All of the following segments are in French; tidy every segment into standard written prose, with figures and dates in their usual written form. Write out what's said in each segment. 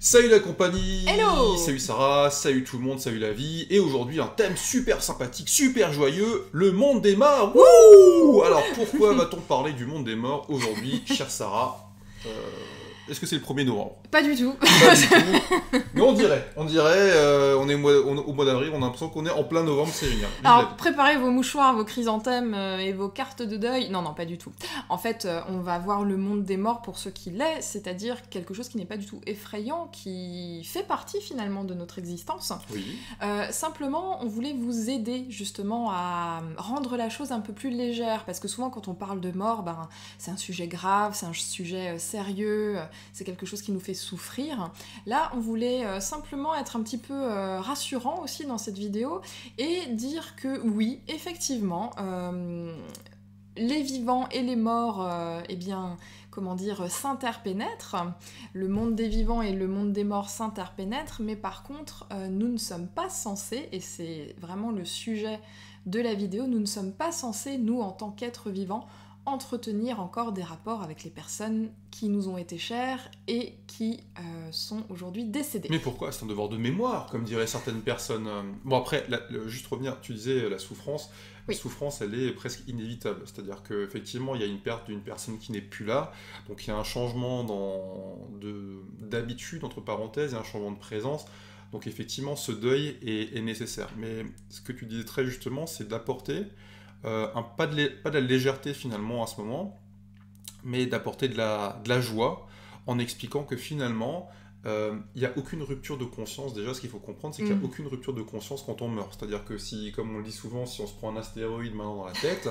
Salut la compagnie, Hello. salut Sarah, salut tout le monde, salut la vie, et aujourd'hui un thème super sympathique, super joyeux, le monde des morts. Wouh. Alors pourquoi va-t-on parler du monde des morts aujourd'hui, chère Sarah? Est-ce que c'est le 1er novembre? Pas du tout. Pas du tout, mais on dirait, on est au mois d'avril, on a l'impression qu'on est en plein novembre, c'est génial. Vive la Alors, vie. préparez vos mouchoirs, vos chrysanthèmes et vos cartes de deuil. Non, pas du tout. En fait, on va voir le monde des morts pour ce qu'il est, c'est-à-dire quelque chose qui n'est pas du tout effrayant, qui fait partie finalement de notre existence. Oui, Simplement, on voulait vous aider justement à rendre la chose un peu plus légère, parce que souvent quand on parle de mort, c'est un sujet grave, c'est un sujet sérieux, c'est quelque chose qui nous fait souffrir. Là, on voulait simplement être un petit peu rassurant aussi dans cette vidéo et dire que oui, effectivement, les vivants et les morts, s'interpénètrent. Le monde des vivants et le monde des morts s'interpénètrent, mais par contre, nous ne sommes pas censés, et c'est vraiment le sujet de la vidéo, nous ne sommes pas censés, nous, en tant qu'êtres vivants, entretenir encore des rapports avec les personnes qui nous ont été chères et qui sont aujourd'hui décédées. mais pourquoi? C'est un devoir de mémoire, comme diraient certaines personnes. Bon après, juste revenir, tu disais la souffrance. La Oui. souffrance, elle est presque inévitable. C'est-à-dire qu'effectivement, il y a une perte d'une personne qui n'est plus là, donc il y a un changement d'habitude, entre parenthèses, et un changement de présence. Donc effectivement, ce deuil est nécessaire. Mais ce que tu disais très justement, c'est d'apporter pas de la légèreté finalement à ce moment, mais d'apporter de la joie en expliquant que finalement, il n'y a aucune rupture de conscience. Déjà, ce qu'il faut comprendre, c'est qu'il n'y a aucune rupture de conscience quand on meurt. C'est-à-dire que si, comme on le dit souvent, si on se prend un astéroïde maintenant dans la tête,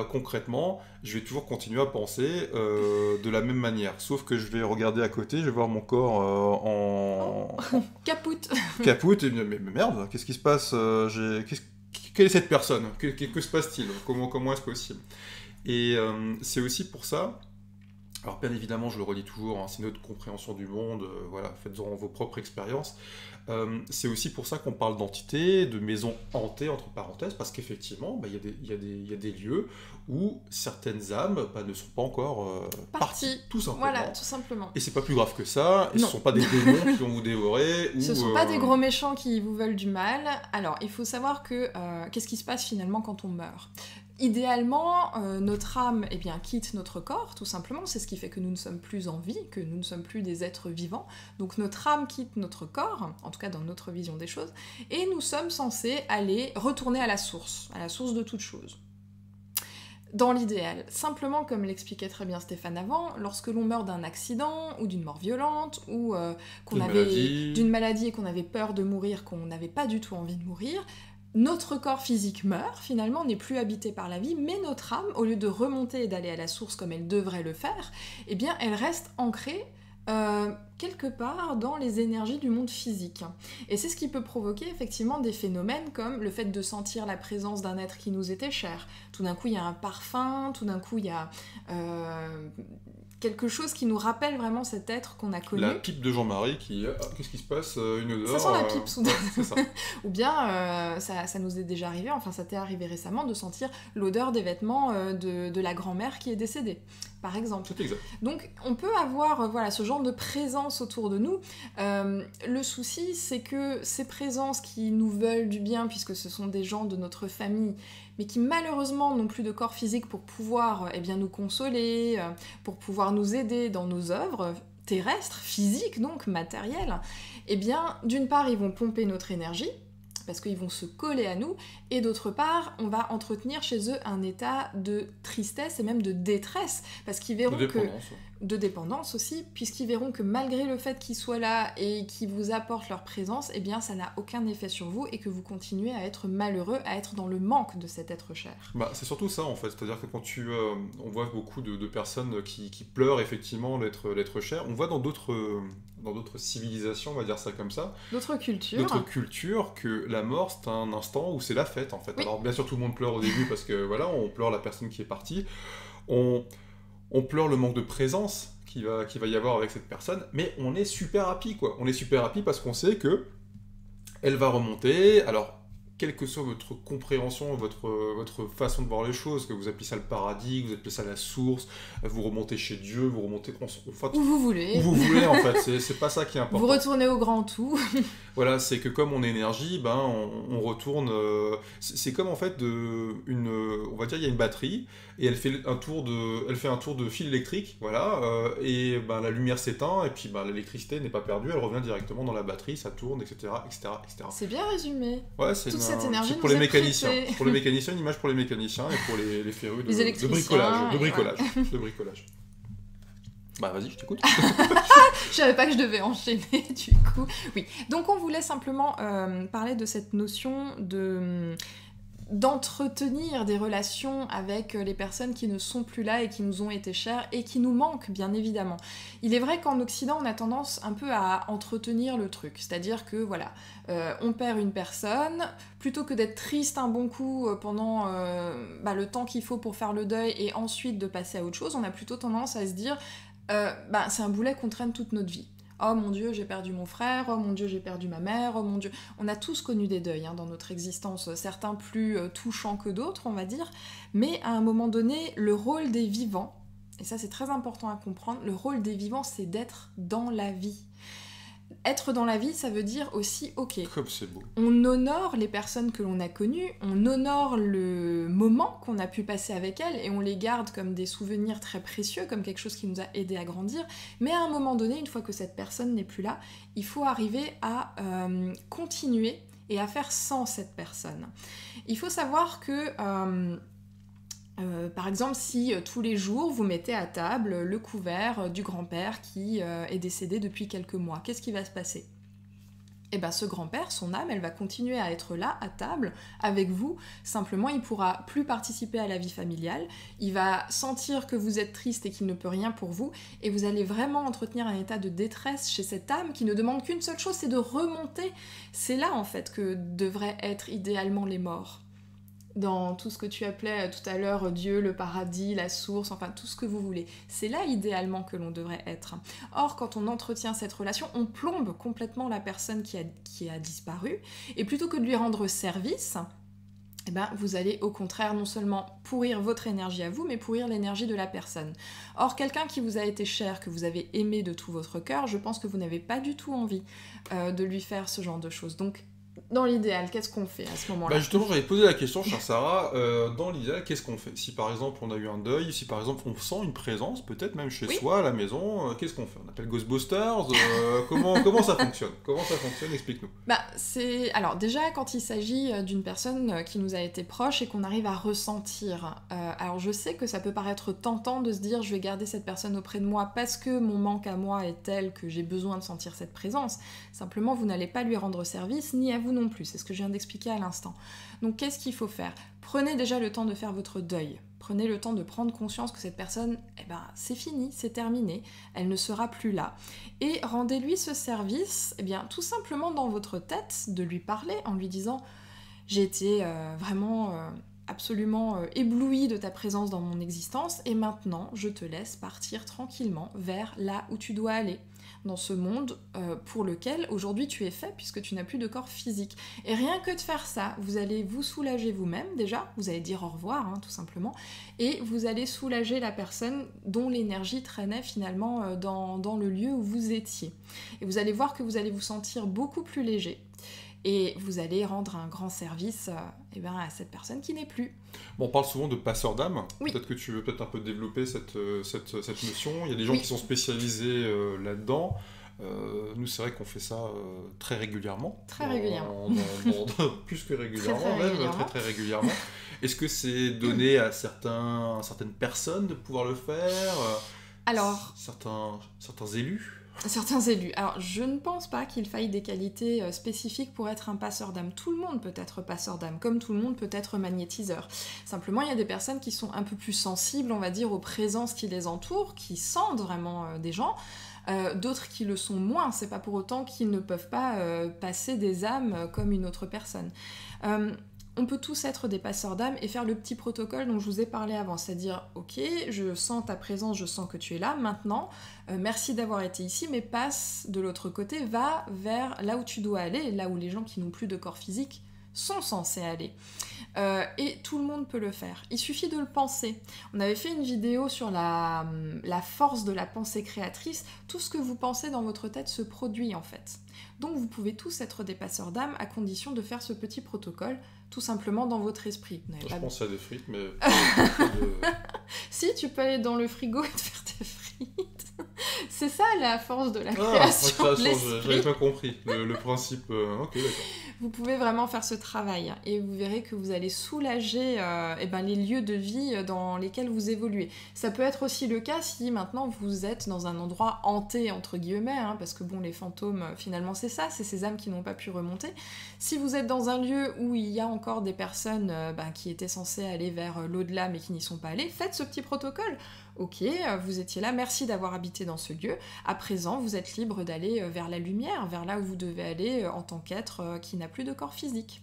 concrètement, je vais toujours continuer à penser de la même manière. Sauf que je vais regarder à côté, je vais voir mon corps Capoute. capote, et mais merde, qu'est-ce qui se passe? Quelle est cette personne? Que se passe-t-il? Comment est-ce possible? Et c'est aussi pour ça. Alors bien évidemment, je le redis toujours, hein, c'est notre compréhension du monde, voilà, faites-en vos propres expériences. C'est aussi pour ça qu'on parle d'entités, de maisons hantées, entre parenthèses, parce qu'effectivement, il y a des lieux où certaines âmes ne sont pas encore parties, tout simplement. Voilà, tout simplement. Et c'est pas plus grave que ça, et ce Non. ne sont pas des démons qui vont vous dévorer. Ce sont pas des gros méchants qui vous veulent du mal. Alors, il faut savoir que qu'est-ce qui se passe finalement quand on meurt? Idéalement, notre âme quitte notre corps, tout simplement. C'est ce qui fait que nous ne sommes plus en vie, que nous ne sommes plus des êtres vivants. Donc notre âme quitte notre corps, en tout cas dans notre vision des choses, et nous sommes censés aller retourner à la source de toute chose. Dans l'idéal, simplement comme l'expliquait très bien Stéphane avant, lorsque l'on meurt d'un accident ou d'une mort violente ou d'une maladie et qu'on avait peur de mourir, qu'on n'avait pas du tout envie de mourir, notre corps physique meurt, finalement n'est plus habité par la vie, mais notre âme, au lieu de remonter et d'aller à la source comme elle devrait le faire, elle reste ancrée quelque part dans les énergies du monde physique. Et c'est ce qui peut provoquer effectivement des phénomènes comme le fait de sentir la présence d'un être qui nous était cher. Tout d'un coup, il y a un parfum, tout d'un coup, il y a quelque chose qui nous rappelle vraiment cet être qu'on a connu. La pipe de Jean-Marie qui... qu'est-ce qui se passe? Une odeur... Ça sent la pipe soudain. C'est ça. Ou bien, ça nous est déjà arrivé, enfin ça t'est arrivé récemment, de sentir l'odeur des vêtements de la grand-mère qui est décédée, par exemple. C'est exact. Donc on peut avoir ce genre de présence autour de nous. Le souci, c'est que ces présences qui nous veulent du bien, puisque ce sont des gens de notre famille, mais qui malheureusement n'ont plus de corps physique pour pouvoir nous consoler, pour pouvoir nous aider dans nos œuvres terrestres, physiques donc, matérielles, d'une part ils vont pomper notre énergie, parce qu'ils vont se coller à nous, et d'autre part, on va entretenir chez eux un état de tristesse et même de détresse, parce qu'ils verront de dépendance aussi, puisqu'ils verront que malgré le fait qu'ils soient là et qu'ils vous apportent leur présence, ça n'a aucun effet sur vous, et que vous continuez à être malheureux, à être dans le manque de cet être cher. C'est surtout ça en fait, c'est-à-dire que quand on voit beaucoup de personnes qui pleurent effectivement l'être cher, on voit dans d'autres civilisations, on va dire ça comme ça, d'autres cultures, que la mort c'est un instant où c'est la fête en fait. Oui. Alors bien sûr tout le monde pleure au début parce que voilà, on pleure la personne qui est partie, on pleure le manque de présence qu'il va y avoir avec cette personne, mais on est super happy quoi. On est super happy parce qu'on sait que elle va remonter. Alors quelle que soit votre compréhension, votre façon de voir les choses, que vous appelez ça le paradis, que vous appelez ça la source, vous remontez chez Dieu, vous remontez... Où vous voulez. Où vous voulez, en fait, c'est pas ça qui est important. Vous retournez au grand tout. Voilà, c'est que comme on est énergie, ben, on retourne... c'est comme, en fait, on va dire, il y a une batterie, et elle fait un tour de fil électrique, voilà, et ben, la lumière s'éteint, et puis ben, l'électricité n'est pas perdue, elle revient directement dans la batterie, ça tourne, etc., etc., etc. C'est bien résumé. Ouais, c'est cette énergie pour les nous est mécaniciens. prêtée. Pour les mécaniciens, une image pour les mécaniciens, et pour les férus Les de électriciens, bricolage. De bricolage. Bah vas-y, je t'écoute. Je savais pas que je devais enchaîner, du coup. Oui, donc on voulait simplement parler de cette notion d'entretenir des relations avec les personnes qui ne sont plus là et qui nous ont été chères et qui nous manquent, bien évidemment. Il est vrai qu'en Occident, on a tendance un peu à entretenir le truc, c'est-à-dire que, voilà, on perd une personne, plutôt que d'être triste un bon coup pendant le temps qu'il faut pour faire le deuil et ensuite de passer à autre chose, on a plutôt tendance à se dire c'est un boulet qu'on traîne toute notre vie. Oh mon Dieu, j'ai perdu mon frère, oh mon Dieu, j'ai perdu ma mère, oh mon Dieu... On a tous connu des deuils dans notre existence, certains plus touchants que d'autres, on va dire, mais à un moment donné, le rôle des vivants, et ça c'est très important à comprendre, le rôle des vivants, c'est d'être dans la vie. Être dans la vie, ça veut dire aussi, ok, comme c'est beau. On honore les personnes que l'on a connues, on honore le moment qu'on a pu passer avec elles, et on les garde comme des souvenirs très précieux, comme quelque chose qui nous a aidés à grandir, mais à un moment donné, une fois que cette personne n'est plus là, il faut arriver à continuer et à faire sans cette personne. Il faut savoir que... par exemple, si tous les jours vous mettez à table le couvert du grand-père qui est décédé depuis quelques mois, qu'est-ce qui va se passer ? Eh bien, ce grand-père, son âme, elle va continuer à être là, à table, avec vous. Simplement, il pourra plus participer à la vie familiale. Il va sentir que vous êtes triste et qu'il ne peut rien pour vous. Et vous allez vraiment entretenir un état de détresse chez cette âme qui ne demande qu'une seule chose, c'est de remonter. C'est là, en fait, que devraient être idéalement les morts. Dans tout ce que tu appelais tout à l'heure Dieu, le paradis, la source, enfin tout ce que vous voulez. C'est là idéalement que l'on devrait être. Or, quand on entretient cette relation, on plombe complètement la personne qui a disparu, et plutôt que de lui rendre service, eh ben, vous allez au contraire non seulement pourrir votre énergie à vous, mais pourrir l'énergie de la personne. Or, quelqu'un qui vous a été cher, que vous avez aimé de tout votre cœur, je pense que vous n'avez pas du tout envie de lui faire ce genre de choses. Donc, dans l'idéal, qu'est-ce qu'on fait à ce moment-là ? Bah justement, j'avais posé la question, chère Sarah, dans l'idéal, qu'est-ce qu'on fait ? Si par exemple on a eu un deuil, si par exemple on sent une présence, peut-être même chez soi, à la maison, qu'est-ce qu'on fait ? On appelle Ghostbusters comment ça fonctionne ? Comment ça fonctionne ? Explique-nous. Alors déjà, quand il s'agit d'une personne qui nous a été proche et qu'on arrive à ressentir, alors je sais que ça peut paraître tentant de se dire je vais garder cette personne auprès de moi parce que mon manque à moi est tel que j'ai besoin de sentir cette présence. Simplement, vous n'allez pas lui rendre service, ni à vous non plus, c'est ce que je viens d'expliquer à l'instant. Donc qu'est-ce qu'il faut faire ? Prenez déjà le temps de faire votre deuil. Prenez le temps de prendre conscience que cette personne, c'est fini, c'est terminé, elle ne sera plus là. Et rendez-lui ce service, tout simplement dans votre tête, de lui parler en lui disant « J'ai été vraiment absolument éblouie de ta présence dans mon existence et maintenant je te laisse partir tranquillement vers là où tu dois aller. » dans ce monde pour lequel aujourd'hui tu es fait puisque tu n'as plus de corps physique. Et rien que de faire ça, vous allez vous soulager vous-même déjà, vous allez dire au revoir tout simplement, et vous allez soulager la personne dont l'énergie traînait finalement dans le lieu où vous étiez. Et vous allez voir que vous allez vous sentir beaucoup plus léger. Et vous allez rendre un grand service à cette personne qui n'est plus. Bon, on parle souvent de passeur d'âme. Oui. Peut-être que tu veux un peu développer cette notion. Il y a des gens qui sont spécialisés là-dedans. Nous, c'est vrai qu'on fait ça très régulièrement. Très régulièrement. Plus que régulièrement, très régulièrement. Est-ce que c'est donné à certaines personnes de pouvoir le faire ? Alors, certains élus ? Certains élus. Alors, je ne pense pas qu'il faille des qualités spécifiques pour être un passeur d'âme. Tout le monde peut être passeur d'âme, comme tout le monde peut être magnétiseur. Simplement, il y a des personnes qui sont un peu plus sensibles, on va dire, aux présences qui les entourent, qui sentent vraiment des gens. D'autres qui le sont moins. C'est pas pour autant qu'ils ne peuvent pas passer des âmes comme une autre personne. On peut tous être des passeurs d'âme et faire le petit protocole dont je vous ai parlé avant, c'est-à-dire, ok, je sens ta présence, je sens que tu es là, maintenant, merci d'avoir été ici, mais passe de l'autre côté, va vers là où tu dois aller, là où les gens qui n'ont plus de corps physique sont censés aller. Et tout le monde peut le faire. Il suffit de le penser. On avait fait une vidéo sur la force de la pensée créatrice. Tout ce que vous pensez dans votre tête se produit en fait. Donc vous pouvez tous être des passeurs d'âme à condition de faire ce petit protocole tout simplement dans votre esprit. Je pense à des frites, mais... Si, tu peux aller dans le frigo et te faire tes frites. C'est ça la force de la création de l'esprit. J'avais pas compris le principe. Ok, d'accord. Vous pouvez vraiment faire ce travail et vous verrez que vous allez soulager les lieux de vie dans lesquels vous évoluez. Ça peut être aussi le cas si maintenant vous êtes dans un endroit hanté, entre guillemets, parce que bon, les fantômes, finalement c'est ça, c'est ces âmes qui n'ont pas pu remonter. Si vous êtes dans un lieu où il y a encore des personnes qui étaient censées aller vers l'au-delà mais qui n'y sont pas allées, faites ce petit protocole. Ok, vous étiez là, merci d'avoir habité dans ce lieu. À présent, vous êtes libre d'aller vers la lumière, vers là où vous devez aller en tant qu'être qui n'a plus de corps physique.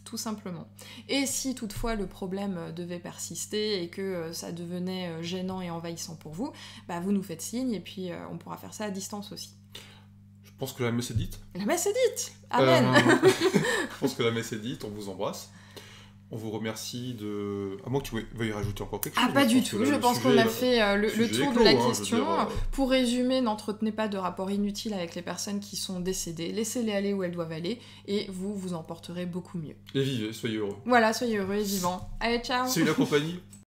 Tout simplement. Et si toutefois le problème devait persister et que ça devenait gênant et envahissant pour vous, vous nous faites signe et puis on pourra faire ça à distance aussi. Je pense que la messe est dite. La messe est dite. Amen. Je pense que la messe est dite, on vous embrasse. On vous remercie de... À moins que tu veuilles rajouter encore quelque chose. Ah, pas du tout. Je pense qu'on a fait le tour de la question. Pour résumer, n'entretenez pas de rapport inutile avec les personnes qui sont décédées. Laissez-les aller où elles doivent aller et vous vous en porterez beaucoup mieux. Et vivez, soyez heureux. Voilà, soyez heureux et vivants. Allez, ciao. C'est la compagnie.